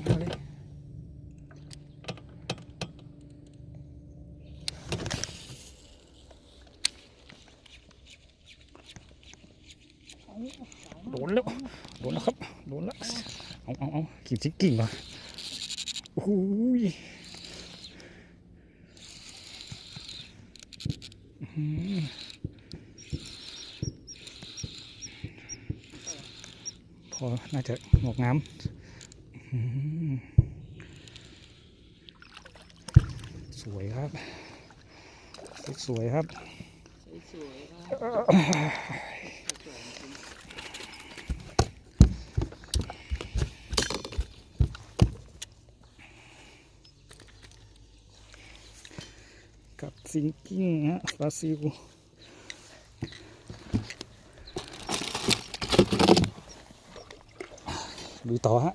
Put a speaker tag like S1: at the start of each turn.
S1: มาเลยโดนแล้วครับโดนแล้วเอากิ่งชิ้นกิ่งเหรอโอ้ยพอน่าจะงอกงามสวยครับสวยครับ
S2: สวยครับ
S1: กับซิงกิ้งฮะบราซิลดูต่อฮะ